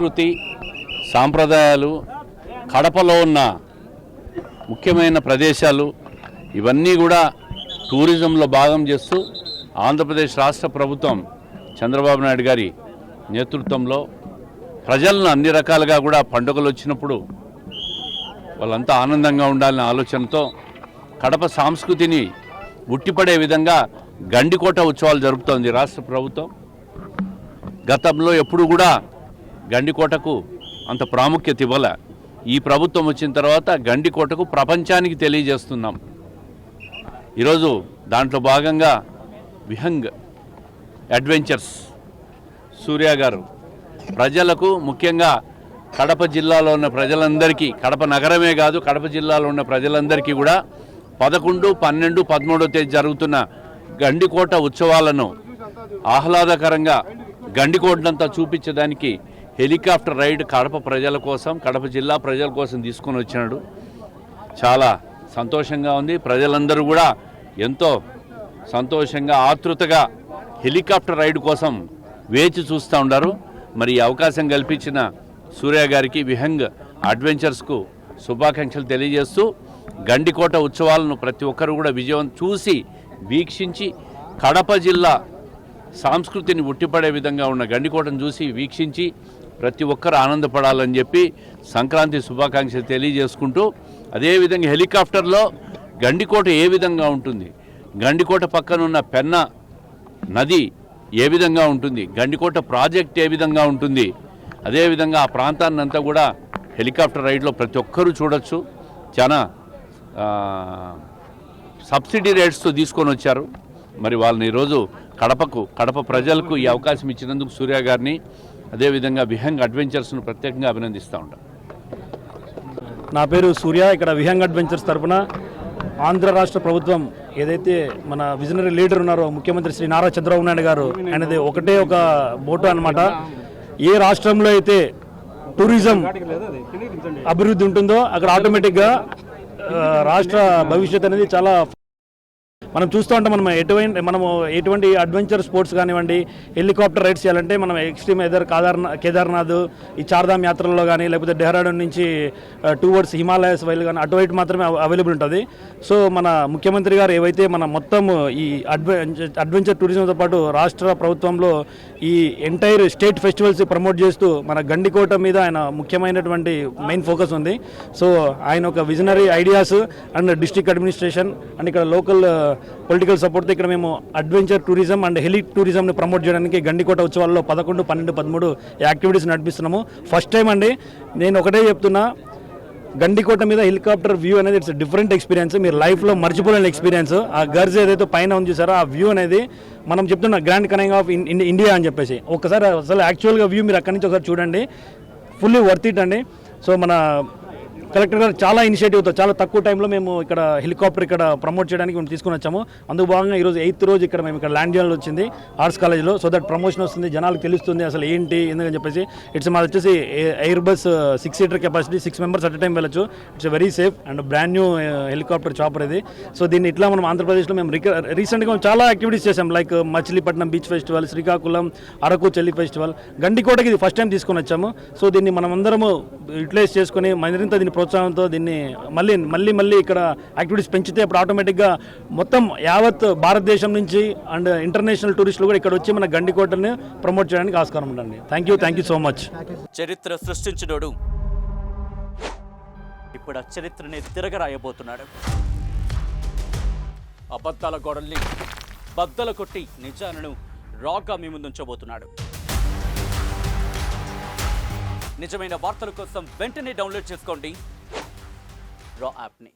సంస్కృతి సాంప్రదాయాలు, కడపలో ఉన్న ముఖ్యమైన ప్రదేశాలు ఇవన్నీ కూడా టూరిజంలో భాగం చేస్తూ ఆంధ్రప్రదేశ్ రాష్ట్ర ప్రభుత్వం చంద్రబాబు నాయుడు గారి నేతృత్వంలో ప్రజలను అన్ని రకాలుగా కూడా పండుగలు వచ్చినప్పుడు వాళ్ళంతా ఆనందంగా ఉండాలనే ఆలోచనతో కడప సంస్కృతిని ఉట్టిపడే విధంగా గండికోట ఉత్సవాలు జరుపుతోంది రాష్ట్ర ప్రభుత్వం. గతంలో ఎప్పుడు కూడా గండికోటకు అంత ప్రాముఖ్యత ఇవ్వలే. ఈ ప్రభుత్వం వచ్చిన తర్వాత గండికోటకు ప్రపంచానికి తెలియజేస్తున్నాం. ఈరోజు దాంట్లో భాగంగా విహంగ్ అడ్వెంచర్స్ సూర్య గారు ప్రజలకు, ముఖ్యంగా కడప జిల్లాలో ఉన్న ప్రజలందరికీ, కడప నగరమే కాదు కడప జిల్లాలో ఉన్న ప్రజలందరికీ కూడా 11, 12, 13వ తేదీ జరుగుతున్న గండికోట ఉత్సవాలను ఆహ్లాదకరంగా గండికోటనంతా చూపించడానికి హెలికాప్టర్ రైడ్ కడప ప్రజల కోసం, కడప జిల్లా ప్రజల కోసం తీసుకొని వచ్చినాడు. చాలా సంతోషంగా ఉంది. ప్రజలందరూ కూడా ఎంతో సంతోషంగా, ఆతృతగా హెలికాప్టర్ రైడ్ కోసం వేచి చూస్తూ ఉన్నారు. మరి ఈ అవకాశం కల్పించిన సూర్య గారికి, విహంగ్ అడ్వెంచర్స్కు శుభాకాంక్షలు తెలియజేస్తూ గండికోట ఉత్సవాలను ప్రతి ఒక్కరు కూడా విజయం చూసి వీక్షించి కడప జిల్లా సంస్కృతిని ఉట్టిపడే విధంగా ఉన్న గండికోటను చూసి వీక్షించి ప్రతి ఒక్కరు ఆనందపడాలని చెప్పి సంక్రాంతి శుభాకాంక్షలు తెలియజేసుకుంటూ, అదేవిధంగా హెలికాప్టర్లో గండికోట ఏ విధంగా ఉంటుంది, గండికోట పక్కనున్న పెన్నా నది ఏ విధంగా ఉంటుంది, గండికోట ప్రాజెక్ట్ ఏ విధంగా ఉంటుంది, అదేవిధంగా ఆ ప్రాంతాన్ని అంతా కూడా హెలికాప్టర్ రైడ్లో ప్రతి ఒక్కరూ చూడొచ్చు. చాలా సబ్సిడీ రేట్స్తో తీసుకొని వచ్చారు. మరి వాళ్ళని ఈరోజు కడప ప్రజలకు ఈ అవకాశం ఇచ్చినందుకు సూర్య గారిని, అదేవిధంగా విహంగ్ అడ్వెంచర్స్ను ప్రత్యేకంగా అభినందిస్తూ ఉంటాం. నా పేరు సూర్య. ఇక్కడ విహంగ్ అడ్వెంచర్స్ తరఫున ఆంధ్ర రాష్ట్ర ప్రభుత్వం ఏదైతే మన విజనరీ లీడర్ ఉన్నారో ముఖ్యమంత్రి శ్రీ నారా చంద్రబాబు నాయుడు గారు, ఆయనది ఒకటే ఒక మోటో అన్నమాట. ఏ రాష్ట్రంలో అయితే టూరిజం అభివృద్ధి ఉంటుందో అక్కడ ఆటోమేటిక్గా రాష్ట్ర భవిష్యత్ అనేది చాలా మనం చూస్తూ ఉంటాం. మనము ఎటువంటి అడ్వెంచర్ స్పోర్ట్స్ కానివ్వండి, హెలికాప్టర్ రైడ్స్ చేయాలంటే మనం ఎక్స్ట్రీమ్ ఎదర్ కేదార్నాథ్, ఈ చార్ధామ్ యాత్రల్లో కానీ, లేకపోతే డెహ్రాడూన్ నుంచి టువర్డ్స్ హిమాలయస్ వైల్ కానీ అటువైపు మాత్రమే అవైలబుల్ ఉంటుంది. సో మన ముఖ్యమంత్రి గారు ఏవైతే మన మొత్తం ఈ అడ్వెంచర్ టూరిజంతో పాటు రాష్ట్ర ప్రభుత్వంలో ఈ ఎంటైర్ స్టేట్ ఫెస్టివల్స్ ప్రమోట్ చేస్తూ మన గండికోట మీద ఆయన ముఖ్యమైనటువంటి మెయిన్ ఫోకస్ ఉంది. సో ఆయన ఒక visionary ideas and district administration and ఇక్కడ లోకల్ పొలిటికల్ సపోర్ట్తో ఇక్కడ మేము అడ్వెంచర్ టూరిజం అండ్ హెలి టూరిజంని ప్రమోట్ చేయడానికి గండికోట ఉత్సవాల్లో 11, 12, 13 యాక్టివిటీస్ నడిపిస్తున్నాము. ఫస్ట్ టైం అండి. నేను ఒకటే చెప్తున్నా, గండికోట మీద హెలికాప్టర్ వ్యూ అనేది ఇట్స్ డిఫరెంట్ ఎక్స్పీరియన్స్. మీరు లైఫ్లో మర్చిపోలేని ఎక్స్పీరియన్స్. ఆ గర్జ్ ఏదైతే పైన ఉంది చూసారో ఆ వ్యూ అనేది మనం చెప్తున్నా గ్రాండ్ కనింగ్ ఆఫ్ ఇండియా అని చెప్పేసి. ఒకసారి అసలు యాక్చువల్గా వ్యూ మీరు అక్కడి నుంచి ఒకసారి చూడండి, ఫుల్లీ వర్త్ ఇట్ అండి. సో మన కలెక్టర్ గారు చాలా ఇనిషియేటివ్తో చాలా తక్కువ టైంలో మేము ఇక్కడ హెలికాప్టర్ ఇక్కడ ప్రమోట్ చేయడానికి మేము తీసుకుని వచ్చాము. అందుకు భాగంగా ఈరోజు 8th రోజు ఇక్కడ మేము ఇక్కడ ల్యాండ్ చేయాల్సి వచ్చింది ఆర్ట్స్ కాలేజ్లో. సో దట్ ప్రమోషన్ వస్తుంది, జనాలకు తెలుస్తుంది అసలు ఏంటి ఎందుకని చెప్పేసి. మాది వచ్చేసి Airbus 6 seater capacity, 6 members at time వెళ్ళచ్చు. It's very safe and brand new helicopter chopper ఇది. సో దీన్ని ఇట్లా మనం ఆంధ్రప్రదేశ్లో మేము రీసెంట్గా చాలా యాక్టివిటీస్ చేసాం. Like Machilipatnam beach festival, Srikakulam Araku చెల్లి ఫెస్టివల్, గండికోటకి ఇది ఫస్ట్ టైం తీసుకొని వచ్చాము. సో దీన్ని మనం అందరము యూటిలైజ్ చేసుకుని మరింత దీన్ని ప్రోత్సాహంతో దీన్ని మళ్ళీ ఇక్కడ యాక్టివిటీస్ పెంచితే అప్పుడు ఆటోమేటిక్గా మొత్తం యావత్ భారతదేశం నుంచి అండ్ ఇంటర్నేషనల్ టూరిస్టులు కూడా ఇక్కడ వచ్చి మన గండికోటని ప్రమోట్ చేయడానికి ఆస్కారం ఉండండి. Thank you so much. చరిత్ర సృష్టించినోడు ఇప్పుడు ఆ చరిత్రని తిరగరాయబోతున్నాడు. అబద్ధాల గోడల్ని బద్దలు కొట్టి నిజాలను రాగా మీ ముందుంచబోతున్నాడు. నిజమైన వార్తల కోసం వెంటనే డౌన్లోడ్ చేసుకోండి రా యాప్ని.